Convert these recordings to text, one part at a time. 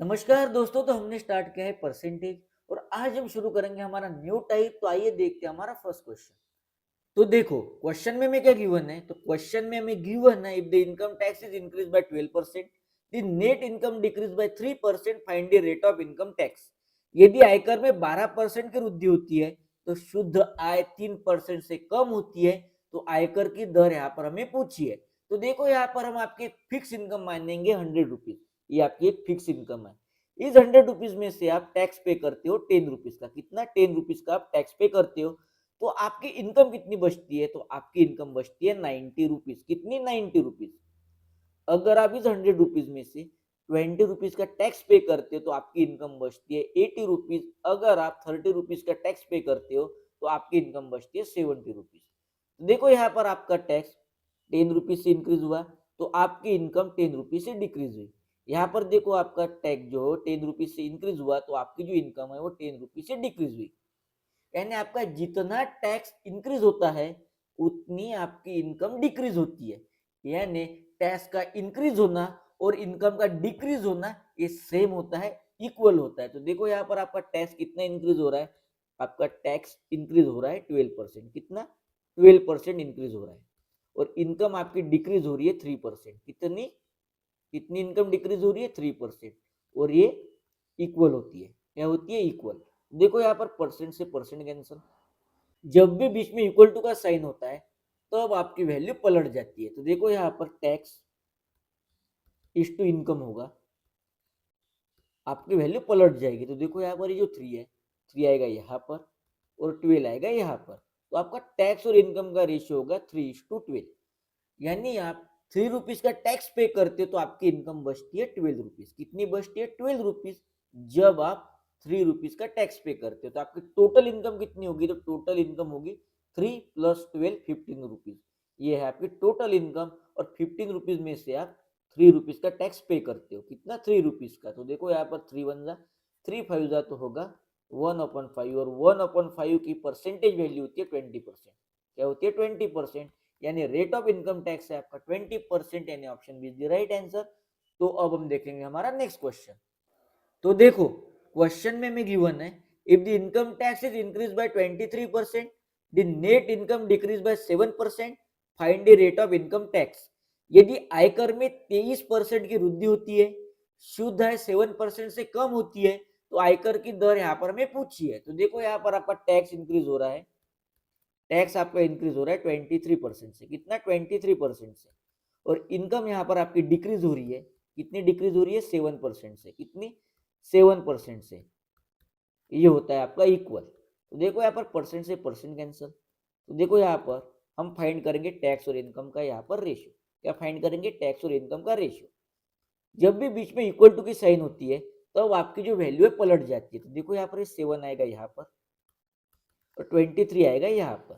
नमस्कार दोस्तों। तो हमने स्टार्ट किया है परसेंटेज और आज हम शुरू करेंगे हमारा न्यू टाइप। तो आइए देखते हैं हमारा फर्स्ट क्वेश्चन। तो देखो क्वेश्चन में हमें क्या गिवन है। तो क्वेश्चन में हमें गिवन है if the income tax is increase by 12%, the net income decrease by 3%, find the rate of income tax. यदि आयकर में 12% की वृद्धि होती है तो शुद्ध आय 3% से कम होती है तो आयकर की दर यहाँ पर हमें पूछी है। तो देखो यहाँ पर हम आपके फिक्स इनकम मानेंगे 100 रुपीज। ये आपकी एक फिक्स इनकम है। इस 100 रुपीज में से आप टैक्स पे करते हो 10 रुपीज का। कितना? 10 रुपीज का आप टैक्स पे करते हो। तो आपकी इनकम कितनी बचती है? तो आपकी इनकम बचती है 90 रुपीज। कितनी? 90 रुपीज। अगर आप इस 100 रुपीज में से 20 रुपीज का टैक्स पे करते हो तो आपकी इनकम बचती है 80 रुपीज। अगर आप 30 रुपीज का टैक्स पे करते हो तो आपकी इनकम बचती है 70 रुपीज। तो देखो यहाँ पर आपका टैक्स 10 रुपीज से इंक्रीज हुआ तो आपकी इनकम 10 रुपीज से डिक्रीज हुई। यहाँ पर देखो आपका टैक्स जो 10 रुपीज से इंक्रीज हुआ तो आपकी जो इनकम है वो 10 रुपीज से डिक्रीज हुई। यानी आपका जितना टैक्स इंक्रीज होता है उतनी आपकी इनकम डिक्रीज होती है। यानी टैक्स का इंक्रीज होना और इनकम का डिक्रीज होना ये सेम होता है, इक्वल होता है। तो देखो यहाँ पर आपका टैक्स कितना इंक्रीज हो रहा है। आपका टैक्स इंक्रीज हो रहा है 12%। कितना? 12% इंक्रीज हो रहा है। और इनकम आपकी डिक्रीज हो रही है 3%। कितनी कितनी इनकम डिक्रीज हो रही है? 3%। और ये इक्वल होती है। क्या होती है? इक्वल। देखो यहाँ पर परसेंट से परसेंट कैंसिल। जब भी बीच में इक्वल टू का साइन होता है तो अब आपकी वैल्यू पलट जाती है। तो देखो यहाँ पर टैक्स इज टू इनकम होगा, आपकी वैल्यू पलट जाएगी। तो देखो यहाँ पर ये जो 3 है, 3 आएगा यहाँ पर और 12 आएगा यहाँ पर। तो आपका टैक्स और इनकम का रेशियो होगा 3:12। यानी आप 3 रुपीज का टैक्स पे करते हो तो आपकी इनकम बचती है 12 रुपीज। कितनी बचती है? 12 रुपीज। जब आप 3 रुपीज का टैक्स पे करते हो तो आपकी टोटल इनकम कितनी होगी? तो टोटल इनकम होगी 3 + 12 15 रुपीज। ये है आपकी टोटल इनकम। और 15 रुपीज में से आप 3 रुपीज का टैक्स पे करते हो। कितना? 3 रुपीज का। तो देखो यहाँ पर 3 वन जा 3 5 जा तो होगा 1/5। और 1/5 की परसेंटेज वैल्यू होती है 20%। क्या होती है? 20%। यानी रेट ऑफ इनकम टैक्स है आपका 20%। यानी option B is the right answer. तो अब हम देखेंगे हमारा नेक्स्ट क्वेश्चन। तो देखो क्वेश्चन में हमें गिवन है if the income tax is increase by 23%, the net income decrease by 7%, find the rate of income tax. यदि आयकर में 23% की वृद्धि होती है, शुद्ध आय 7% से कम होती है तो आयकर की दर यहाँ पर हमें पूछी है। तो देखो यहाँ पर आपका टैक्स इंक्रीज हो रहा है। टैक्स आपका इंक्रीज हो रहा है 23% से। कितना? 23% से। और इनकम यहाँ पर आपकी डिक्रीज हो रही है। कितनी डिक्रीज हो रही है? 7% से। कितनी? 7% से। ये होता है आपका इक्वल। तो देखो यहाँ पर परसेंट से परसेंट कैंसिल। तो देखो यहाँ पर हम फाइंड करेंगे टैक्स और इनकम का यहाँ पर रेशियो। क्या फाइंड करेंगे? टैक्स और इनकम का रेशियो। जब भी बीच में इक्वल टू की साइन होती है तब तो आपकी जो वैल्यू है पलट जाती है। तो देखो यहाँ पर 7 आएगा यहाँ पर और 23 आएगा यहाँ पर।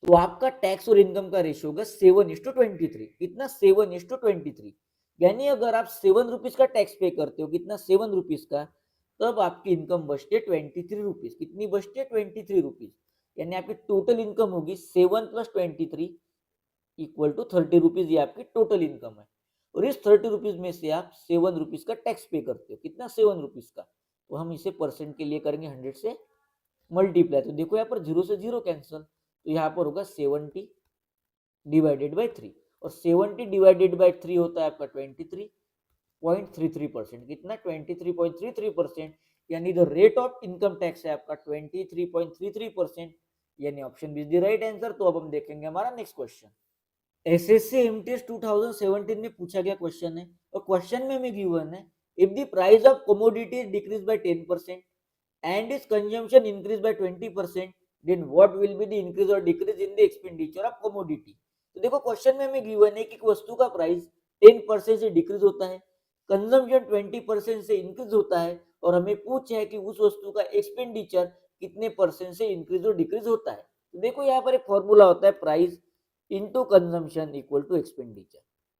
तो आपका टैक्स और इनकम का रेशियो होगा 7:23। कितना? 7:23। यानी अगर आप 7 रुपीज का टैक्स पे करते हो, कितना? 7 रुपीज का, तब आपकी इनकम बचती है 23 रुपीज। कितनी बचती है? 23 रुपीज। यानी आपकी टोटल इनकम होगी 7 + 23 = 30 रुपीज। ये आपकी टोटल इनकम है। और इस 30 रुपीज में से आप 7 रुपीज का टैक्स पे करते हो। कितना? 7 रुपीज का। तो हम इसे परसेंट के लिए करेंगे 100 से मल्टीप्लाई। तो देखो यहाँ पर 0 से 0 कैंसिल। तो यहाँ पर होगा 70/3। और 70/3 होता है आपका 23.33%। कितना? 23.33%। यानी the rate of income tax है आपका 23.33%। यानी option B is the right answer. तो अब हम देखेंगे हमारा नेक्स्ट क्वेश्चन। एसएससी एमटीएस 2017 में पूछा गया क्वेश्चन है। और क्वेश्चन में हमें गिवन है if the price of commodities decrease by 10% and its consumption increase by 20%, then what will be the increase or decrease in the expenditure of commodity। तो देखो क्वेश्चन में हमें गिवन है कि वस्तु का प्राइस 10% से डिक्रीज होता है, कंजम्पशन 20% से इंक्रीज होता है और हमें पूछा है कि उस वस्तु का एक्सपेंडिचर कितने परसेंट से इंक्रीज और डिक्रीज होता है। तो देखो यहाँ पर एक फॉर्मूला होता है price into consumption equal to expenditure.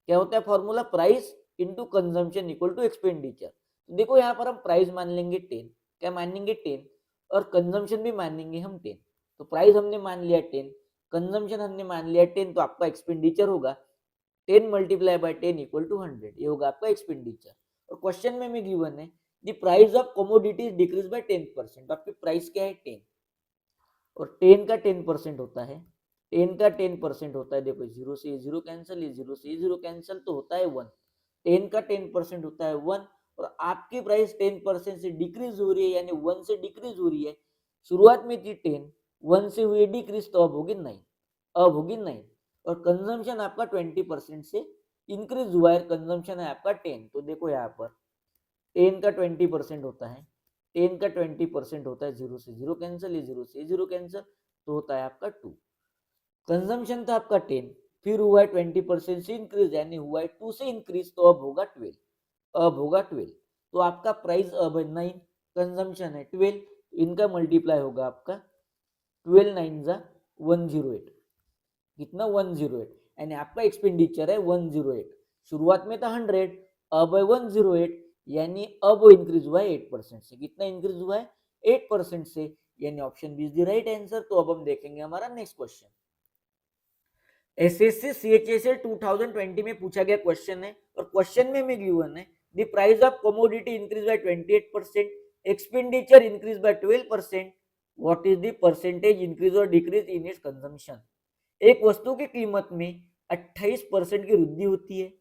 क्या होता है formula? Price into consumption equal to expenditure. तो देखो यहाँ पर हम प्राइस मान लेंगे 10। क्या मानेंगे? 10। और कंजम्पशन भी मानेंगे हम 10। तो प्राइस हमने मान लिया 10, कंजम्पशन हमने मान लिया 10। तो आपका एक्सपेंडिचर होगा 10 × 10 = 100। ये होगा आपका एक्सपेंडिचर। और क्वेश्चन में गिवन है the price of commodities decrease by 10%। आपकी प्राइस क्या है 10, और 10 का 10% होता है, 10 का 10% होता है, देखो जीरो से जीरो कैंसिल, ये जीरो से जीरो कैंसिल, तो होता है 1। 10 का 10% होता है 1, और आपकी प्राइस 10% से डिक्रीज हो रही है, यानी 1 से डिक्रीज हो रही है। शुरुआत में थी 10, 1 से हुई डिक्रीज, तो अब होगी 9, अब होगी 9। और कंजम्पशन आपका 20% से इंक्रीज हुआ है, कंजम्पशन है आपका 10, तो देखो यहाँ पर 10 का 20% होता है, 10 का 20% होता है, जीरो से जीरो कैंसिल, ये जीरो से जीरो कैंसिल, तो होता है आपका 2। कंजम्पशन था आपका 10, फिर हुआ है 20% से इंक्रीज, यानी हुआ है 2 से इंक्रीज, तो अब होगा 12, अब होगा 12। तो आपका प्राइस अब है 9, कंजम्पशन है 12, इनका मल्टीप्लाई होगा आपका 12 9 जा 108, कितना 108, यानी आपका एक्सपेंडिचर है 108। शुरुआत में था 100, अब है 108, यानी अब वो इंक्रीज हुआ है 8% से। कितना इंक्रीज हुआ है 8% से, यानी option B is the right answer. तो अब हम देखेंगे हमारा नेक्स्ट क्वेश्चन। एसएससी सीएचएसएल 2020 में पूछा गया क्वेश्चन है, और क्वेश्चन में गिवन है the price of commodity increase by 28%, expenditure increase by 12%, what is the percentage increase और डिक्रीज इन इट्स कंजम्पशन। एक वस्तु की कीमत में 28% की वृद्धि होती है,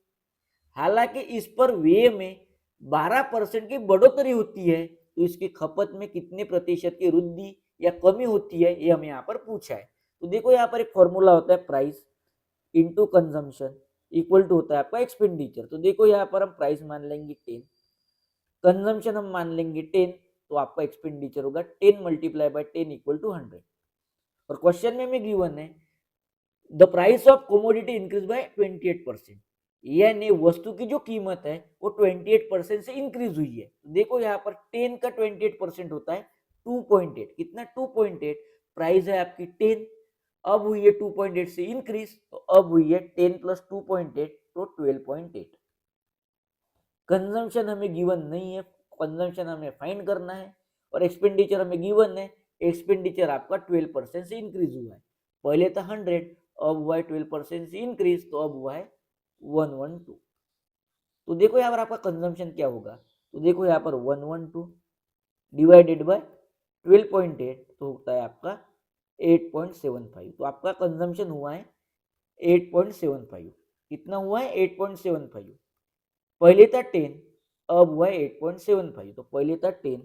हालांकि इस पर व्यय में 12% की बढ़ोतरी होती है, तो इसकी खपत में कितने प्रतिशत की वृद्धि या कमी होती है, ये हमें यहाँ पर पूछा है। तो देखो यहाँ पर एक फॉर्मूला होता है price into consumption equal to होता है आपका एक्सपेंडिचर। तो देखो यहाँ पर हम प्राइस मान लेंगे 10, कंजम्पशन हम मान लेंगे 10, तो आपका एक्सपेंडिचर होगा 10 मल्टीप्लाई बाय 10 इक्वल टू 100। और क्वेश्चन में गिवन है the price of commodity increase by 28%, यानी वस्तु की जो कीमत है वो 28% से इंक्रीज हुई है। तो देखो यहाँ पर 10 का 28% होता है 2.8, कितना 2.8, प्राइस है आपकी 10, अब हुई है 2.8 से इंक्रीज, तो अब हुई है 10 प्लस 2.8, तो 12.8। कंजम्पशन हमें गिवन नहीं है, कंजम्पशन हमें फाइंड करना है, और एक्सपेंडिचर हमें गिवन है, एक्सपेंडिचर आपका 12% से इंक्रीज हुआ है। पहले था 100, अब हुआ है 12% से इंक्रीज, तो अब हुआ है 112। तो देखो यहाँ पर आपका कंजम्पशन क्या होगा, तो देखो यहाँ पर 112 डिवाइडेड बाय 12.8, तो होता है आपका 8.75। तो आपका कंजम्पशन हुआ है 8.75, कितना हुआ है 8.75। पहले था 10, अब हुआ है 8.75, तो पहले था 10,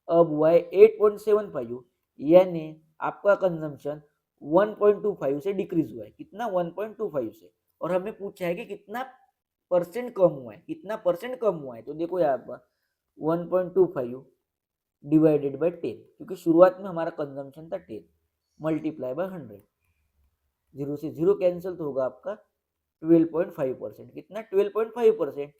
अब हुआ है 8.75, यानी आपका कंजम्पशन 1.25 से डिक्रीज हुआ है, कितना 1.25 से। और हमें पूछा है कि कितना परसेंट कम हुआ है, कितना परसेंट कम हुआ है, तो देखो यहाँ पर 1.25 डिवाइडेड बाय 10, क्योंकि शुरुआत में हमारा कंजम्पशन था 10 मल्टीप्लाई बाय 100, जीरो से जीरो कैंसिल, तो होगा आपका 12.5%, कितना 12.5%।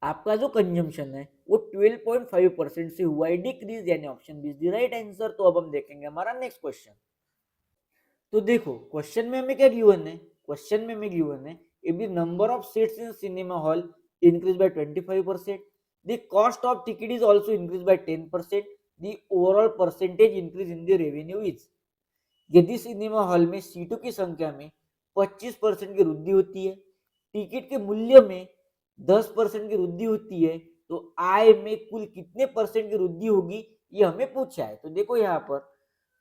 आपका जो कंजम्पशन है वो 12.5% से हुआ है डिक्रीज, यानी option B is the right answer. तो अब हम देखेंगे हमारा नेक्स्ट क्वेश्चन। तो देखो क्वेश्चन में हमें क्या गिवन है, क्वेश्चन में हमें गिवन है if the number of seats in cinema hall increase by 25%, the cost of ticket is also increase by 10%, the overall percentage increase in the revenue is. यदि सिनेमा हॉल में सीटों की संख्या में 25% की वृद्धि होती है, टिकट के मूल्य में 10% की वृद्धि होती है, तो आय में कुल कितने परसेंट की वृद्धि होगी, ये हमें पूछा है। तो देखो यहाँ पर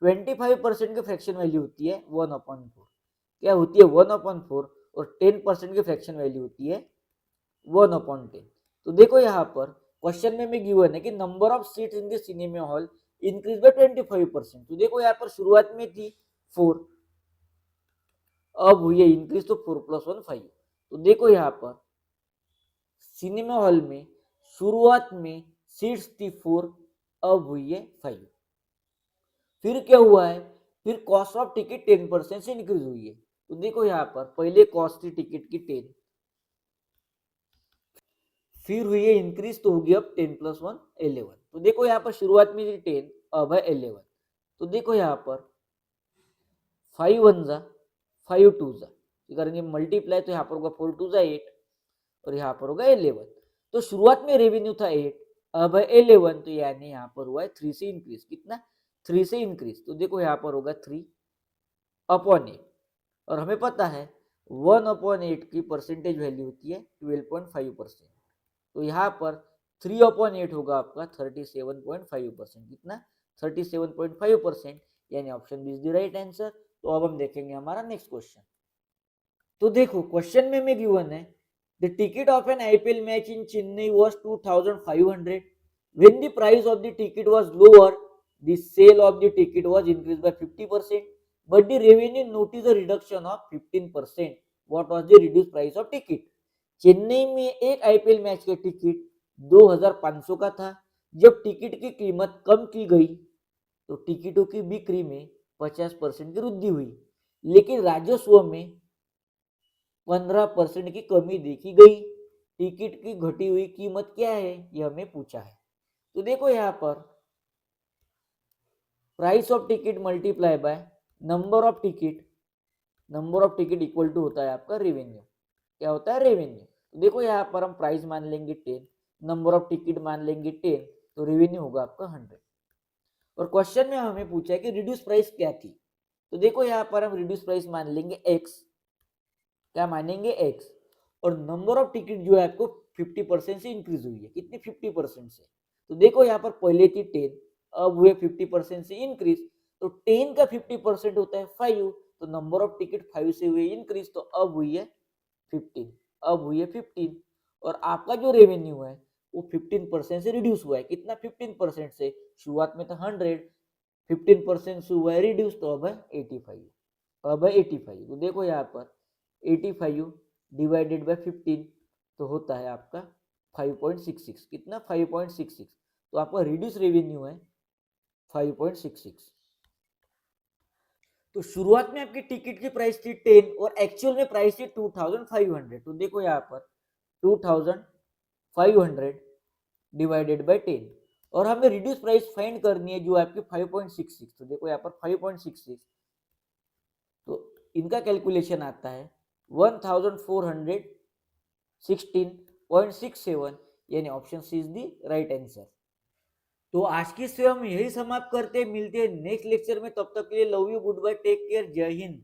25% की फ्रैक्शन वैल्यू होती है 1/4, क्या होती है 1/4, और 10% की फ्रैक्शन वैल्यू होती है 1/10। तो देखो यहाँ पर क्वेश्चन में गिवन है कि number of seats in the cinema hall increase by 25%। तो देखो यहाँ पर शुरुआत में थी 4, अब हुई है इंक्रीज, तो 4 + 1 5। तो देखो यहाँ पर सिनेमा हॉल में शुरुआत में सीट्स थी 4, अब हुई है 5। फिर क्या हुआ है, फिर कॉस्ट ऑफ टिकट 10% से इंक्रीज हुई है। तो देखो यहाँ पर पहले कॉस्ट थी टिकट की 10, फिर हुई है इंक्रीज, तो होगी अब 10 + 1 11। तो देखो यहाँ पर शुरुआत में थी 10, अब है 11। तो देखो यहाँ पर 5 1 जा 5 2 जा, करेंगे मल्टीप्लाई, तो यहाँ पर होगा 4 2 जा 8, और यहाँ पर होगा 11। तो शुरुआत में रेवेन्यू था 8, अब है 11, तो यानी यहाँ पर हुआ है 3 से इंक्रीज, कितना 3 से इंक्रीज। तो देखो यहाँ पर होगा 3/8, और हमें पता है 1/8 की परसेंटेज वैल्यू होती है 12.5%। तो यहाँ पर 3/8 होगा आपका 37.5%। कितना? 37.5%, यानी option B is the right answer. तो अब हम देखेंगे हमारा नेक्स्ट क्वेश्चन। तो देखो क्वेश्चन में गिवन है the ticket of N IPL match in Chennai was 2500 when the price of the ticket was lower the sale of the ticket was increased by 50% but the revenue noticed a reduction of 15%। what was the reduced price of ticket? Chennai में एक IPL match का ticket 2500 का था। जब ticket की कीमत कम की गई तो टिकटों की बिक्री में 50% की वृद्धि हुई, लेकिन राजस्व में 15% की कमी देखी गई। टिकट की घटी हुई कीमत क्या है, यह हमें पूछा है। तो देखो यहाँ पर price of ticket multiply by number of ticket equal to होता है आपका रेवेन्यू। क्या होता है? रेवेन्यू। तो देखो यहाँ पर हम प्राइस मान लेंगे 10, नंबर ऑफ टिकट मान लेंगे 10, तो रेवेन्यू होगा आपका 100। और क्वेश्चन में हमें पूछा है कि रिड्यूस प्राइस क्या थी। तो देखो यहाँ पर हम रिड्यूस प्राइस मान लेंगे x। क्या मानेंगे? x। और नंबर ऑफ टिकट जो है आपको 50% से इंक्रीज हुई है। कितनी? 50% से। तो देखो यहाँ पर पहले थी 10, अब हुए 50% से इंक्रीज। तो 10 का 50% होता है 5, तो नंबर ऑफ टिकट 5 से हुए इंक्रीज, तो अब हुई है 15। अब हुई है 15। और आपका जो रेवेन्यू है वो 15% से रिड्यूस हुआ है। कितना? 15% से। शुरुआत में था 100, 15% से हुआ है रिड्यूस, तो अब है 85। अब है 85। तो देखो यहाँ पर 85 डिवाइडेड बाय 15 तो होता है आपका 5.66। कितना? 5.66। तो आपका रिड्यूस रेवेन्यू है 5.66। तो शुरुआत में आपकी टिकट की प्राइस थी 10 और एक्चुअल में प्राइस थी 2500। तो देखो यहाँ पर 2500 डिवाइडेड बाय 10 और हमें रिड्यूस प्राइस फाइंड करनी है जो आपकी 5.66। तो देखो यहाँ पर 5.66, तो इनका कैलकुलेशन आता है 1416.67, यानी option C is the right answer. तो आज की इस हम यही समाप्त करते हैं। मिलते हैं नेक्स्ट लेक्चर में। तब तक के लिए love you, good bye, take care, जय हिंद।